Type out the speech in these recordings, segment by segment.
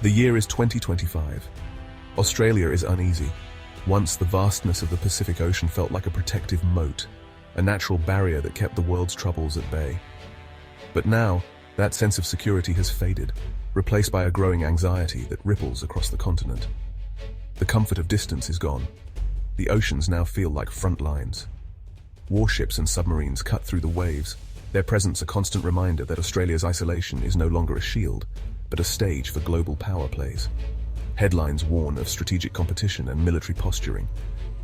The year is 2025. Australia is uneasy. Once the vastness of the Pacific Ocean felt like a protective moat, a natural barrier that kept the world's troubles at bay. But now, that sense of security has faded, replaced by a growing anxiety that ripples across the continent. The comfort of distance is gone. The oceans now feel like front lines. Warships and submarines cut through the waves, their presence a constant reminder that Australia's isolation is no longer a shield, but a stage for global power plays. Headlines warn of strategic competition and military posturing.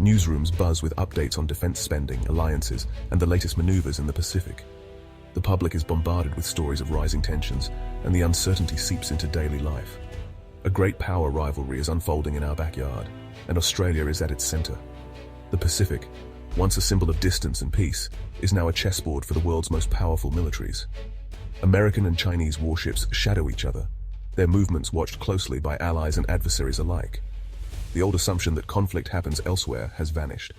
Newsrooms buzz with updates on defense spending, alliances, and the latest maneuvers in the Pacific. The public is bombarded with stories of rising tensions, and the uncertainty seeps into daily life. A great power rivalry is unfolding in our backyard, and Australia is at its center. The Pacific, once a symbol of distance and peace, is now a chessboard for the world's most powerful militaries. American and Chinese warships shadow each other, their movements watched closely by allies and adversaries alike. The old assumption that conflict happens elsewhere has vanished.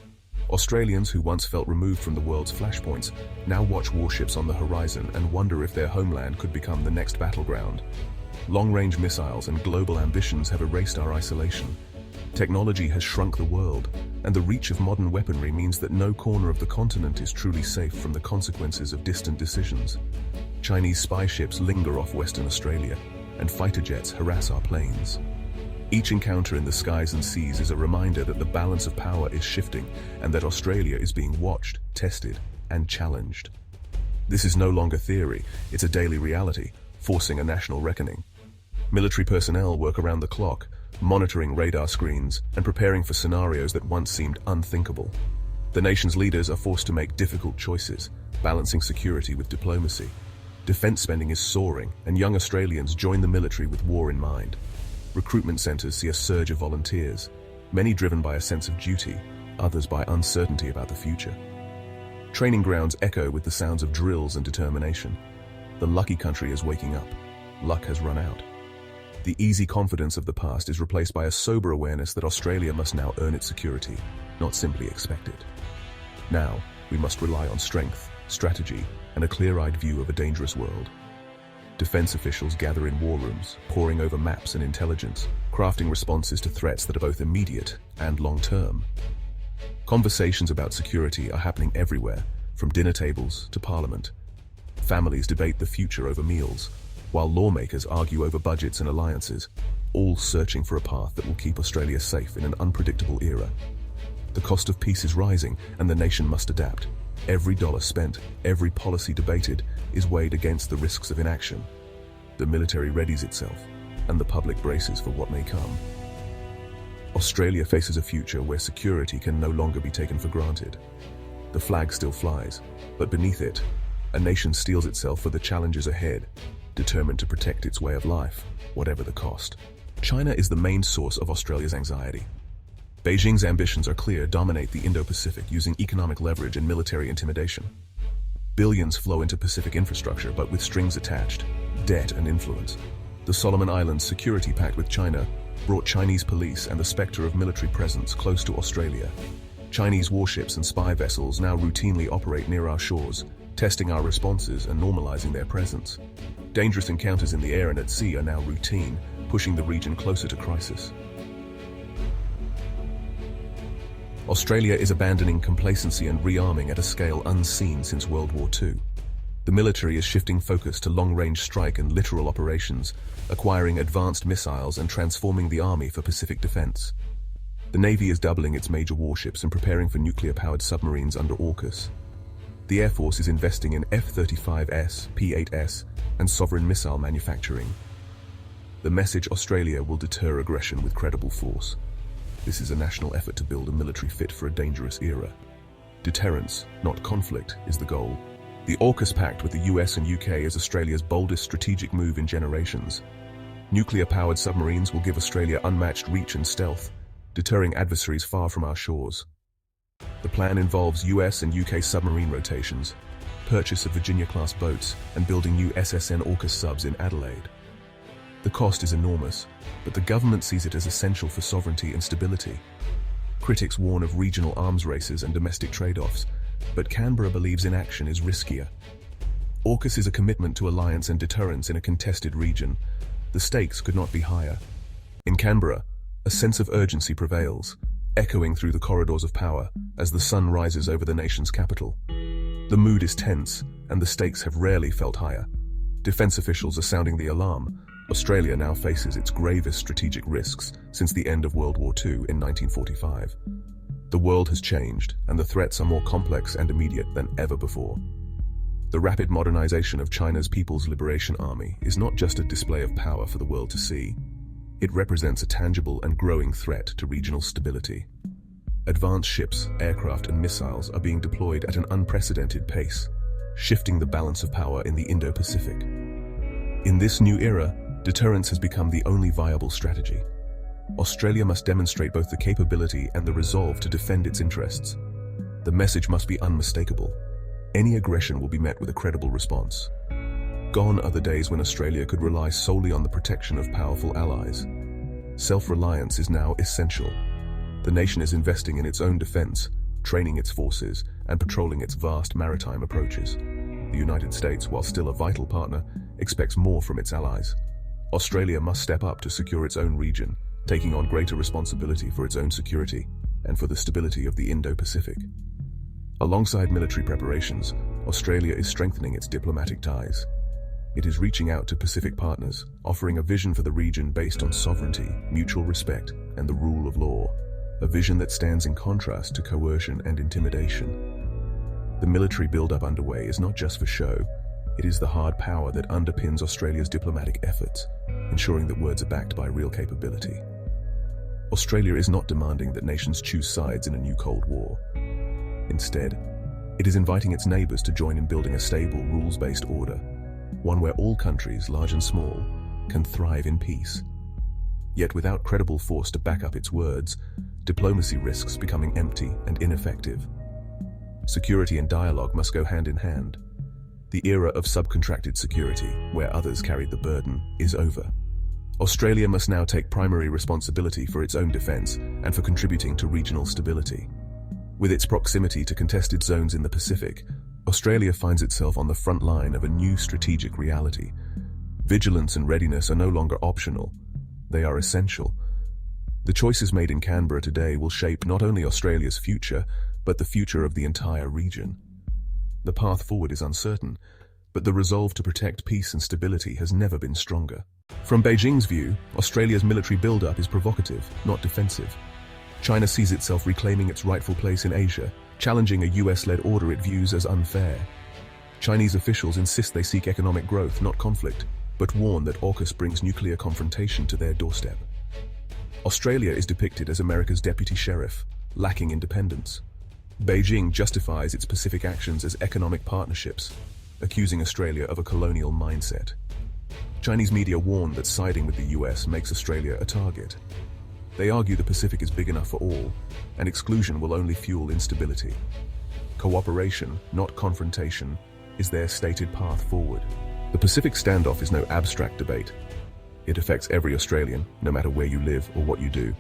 Australians who once felt removed from the world's flashpoints now watch warships on the horizon and wonder if their homeland could become the next battleground. Long-range missiles and global ambitions have erased our isolation. Technology has shrunk the world, and the reach of modern weaponry means that no corner of the continent is truly safe from the consequences of distant decisions. Chinese spy ships linger off Western Australia, and fighter jets harass our planes. Each encounter in the skies and seas is a reminder that the balance of power is shifting and that Australia is being watched, tested, and challenged. This is no longer theory, it's a daily reality, forcing a national reckoning. Military personnel work around the clock, monitoring radar screens and preparing for scenarios that once seemed unthinkable. The nation's leaders are forced to make difficult choices, balancing security with diplomacy. Defense spending is soaring, and young Australians join the military with war in mind. Recruitment centers see a surge of volunteers, many driven by a sense of duty, others by uncertainty about the future. Training grounds echo with the sounds of drills and determination. The lucky country is waking up. Luck has run out. The easy confidence of the past is replaced by a sober awareness that Australia must now earn its security, not simply expect it. Now, we must rely on strength, strategy, and a clear-eyed view of a dangerous world. Defense officials gather in war rooms, poring over maps and intelligence, crafting responses to threats that are both immediate and long-term. Conversations about security are happening everywhere, from dinner tables to parliament. Families debate the future over meals, while lawmakers argue over budgets and alliances, all searching for a path that will keep Australia safe in an unpredictable era. The cost of peace is rising, and the nation must adapt. Every dollar spent, every policy debated, is weighed against the risks of inaction. The military readies itself, and the public braces for what may come. Australia faces a future where security can no longer be taken for granted. The flag still flies, but beneath it, a nation steels itself for the challenges ahead, determined to protect its way of life, whatever the cost. China is the main source of Australia's anxiety. Beijing's ambitions are clear: dominate the Indo-Pacific using economic leverage and military intimidation. Billions flow into Pacific infrastructure, but with strings attached, debt and influence. The Solomon Islands security pact with China brought Chinese police and the specter of military presence close to Australia. Chinese warships and spy vessels now routinely operate near our shores, testing our responses and normalizing their presence. Dangerous encounters in the air and at sea are now routine, pushing the region closer to crisis. Australia is abandoning complacency and rearming at a scale unseen since World War II. The military is shifting focus to long-range strike and littoral operations, acquiring advanced missiles and transforming the army for Pacific defense. The Navy is doubling its major warships and preparing for nuclear-powered submarines under AUKUS. The Air Force is investing in F-35S, P-8S, and sovereign missile manufacturing. The message: Australia will deter aggression with credible force. This is a national effort to build a military fit for a dangerous era. Deterrence, not conflict, is the goal. The AUKUS pact with the US and UK is Australia's boldest strategic move in generations. Nuclear-powered submarines will give Australia unmatched reach and stealth, deterring adversaries far from our shores. The plan involves US and UK submarine rotations, purchase of Virginia-class boats, and building new SSN AUKUS subs in Adelaide. The cost is enormous, but the government sees it as essential for sovereignty and stability. Critics warn of regional arms races and domestic trade-offs, but Canberra believes inaction is riskier. AUKUS is a commitment to alliance and deterrence in a contested region, The stakes could not be higher. In Canberra, a sense of urgency prevails, echoing through the corridors of power as the sun rises over the nation's capital. The mood is tense, and the stakes have rarely felt higher. Defense officials are sounding the alarm. Australia now faces its gravest strategic risks since the end of World War II in 1945. The world has changed, and the threats are more complex and immediate than ever before. The rapid modernization of China's People's Liberation Army is not just a display of power for the world to see. It represents a tangible and growing threat to regional stability. Advanced ships, aircraft, and missiles are being deployed at an unprecedented pace, shifting the balance of power in the Indo-Pacific. In this new era, deterrence has become the only viable strategy. Australia must demonstrate both the capability and the resolve to defend its interests. The message must be unmistakable. Any aggression will be met with a credible response. Gone are the days when Australia could rely solely on the protection of powerful allies. Self-reliance is now essential. The nation is investing in its own defense, training its forces, and patrolling its vast maritime approaches. The United States, while still a vital partner, expects more from its allies. Australia must step up to secure its own region, taking on greater responsibility for its own security and for the stability of the Indo-Pacific. Alongside military preparations, Australia is strengthening its diplomatic ties. It is reaching out to Pacific partners, offering a vision for the region based on sovereignty, mutual respect, and the rule of law, a vision that stands in contrast to coercion and intimidation. The military build-up underway is not just for show, it is the hard power that underpins Australia's diplomatic efforts, ensuring that words are backed by real capability. Australia is not demanding that nations choose sides in a new Cold War. Instead, it is inviting its neighbors to join in building a stable, rules-based order, one where all countries, large and small, can thrive in peace. Yet without credible force to back up its words, diplomacy risks becoming empty and ineffective. Security and dialogue must go hand in hand. The era of subcontracted security, where others carried the burden, is over. Australia must now take primary responsibility for its own defense and for contributing to regional stability. With its proximity to contested zones in the Pacific, Australia finds itself on the front line of a new strategic reality. Vigilance and readiness are no longer optional, they are essential. The choices made in Canberra today will shape not only Australia's future, but the future of the entire region. The path forward is uncertain, but the resolve to protect peace and stability has never been stronger. From Beijing's view, Australia's military build-up is provocative, not defensive. China sees itself reclaiming its rightful place in Asia, challenging a US-led order it views as unfair. Chinese officials insist they seek economic growth, not conflict, but warn that AUKUS brings nuclear confrontation to their doorstep. Australia is depicted as America's deputy sheriff, lacking independence. Beijing justifies its Pacific actions as economic partnerships, accusing Australia of a colonial mindset. Chinese media warn that siding with the US makes Australia a target. They argue the Pacific is big enough for all, and exclusion will only fuel instability. Cooperation, not confrontation, is their stated path forward. The Pacific standoff is no abstract debate. It affects every Australian, no matter where you live or what you do.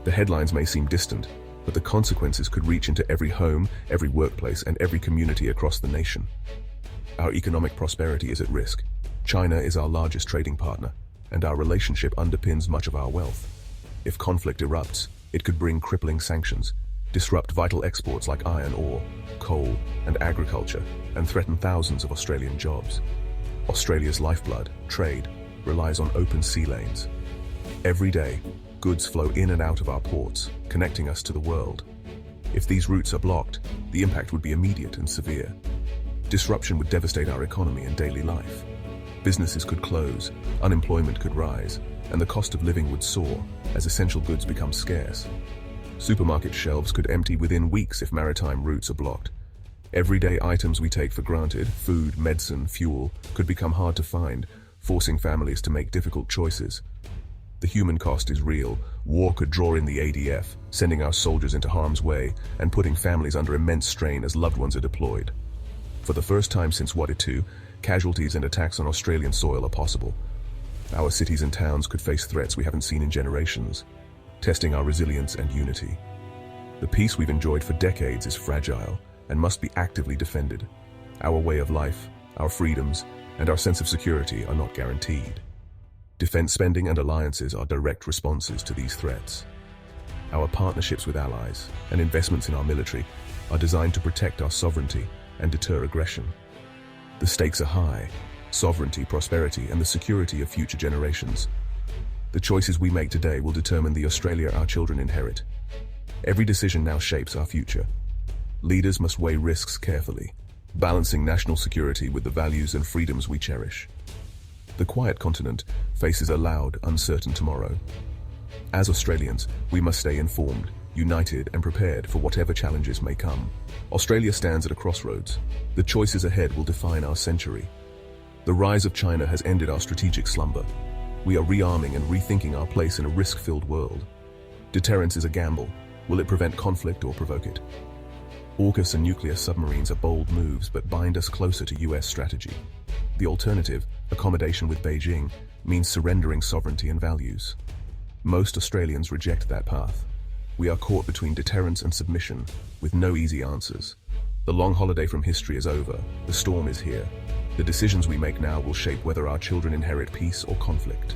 The headlines may seem distant, but the consequences could reach into every home, every workplace, and every community across the nation. Our economic prosperity is at risk. China is our largest trading partner, and our relationship underpins much of our wealth. If conflict erupts, it could bring crippling sanctions, disrupt vital exports like iron ore, coal, and agriculture, and threaten thousands of Australian jobs. Australia's lifeblood, trade, relies on open sea lanes. Every day, goods flow in and out of our ports, connecting us to the world. If these routes are blocked, the impact would be immediate and severe. Disruption would devastate our economy and daily life. Businesses could close, unemployment could rise, and the cost of living would soar as essential goods become scarce. Supermarket shelves could empty within weeks if maritime routes are blocked. Everyday items we take for granted, food, medicine, fuel, could become hard to find, forcing families to make difficult choices. The human cost is real. War could draw in the ADF, sending our soldiers into harm's way and putting families under immense strain as loved ones are deployed. For the first time since World War II, casualties and attacks on Australian soil are possible. Our cities and towns could face threats we haven't seen in generations, testing our resilience and unity. The peace we've enjoyed for decades is fragile and must be actively defended. Our way of life, our freedoms, and our sense of security are not guaranteed. Defense spending and alliances are direct responses to these threats. Our partnerships with allies and investments in our military are designed to protect our sovereignty and deter aggression. The stakes are high: sovereignty, prosperity, and the security of future generations. The choices we make today will determine the Australia our children inherit. Every decision now shapes our future. Leaders must weigh risks carefully, balancing national security with the values and freedoms we cherish. The quiet continent faces a loud, uncertain tomorrow. As Australians, we must stay informed, united, and prepared for whatever challenges may come. Australia stands at a crossroads. The choices ahead will define our century. The rise of China has ended our strategic slumber. We are rearming and rethinking our place in a risk-filled world. Deterrence is a gamble. Will it prevent conflict or provoke it? AUKUS and nuclear submarines are bold moves but bind us closer to US strategy. The alternative, accommodation with Beijing, means surrendering sovereignty and values. Most Australians reject that path. We are caught between deterrence and submission, with no easy answers. The long holiday from history is over. The storm is here. The decisions we make now will shape whether our children inherit peace or conflict.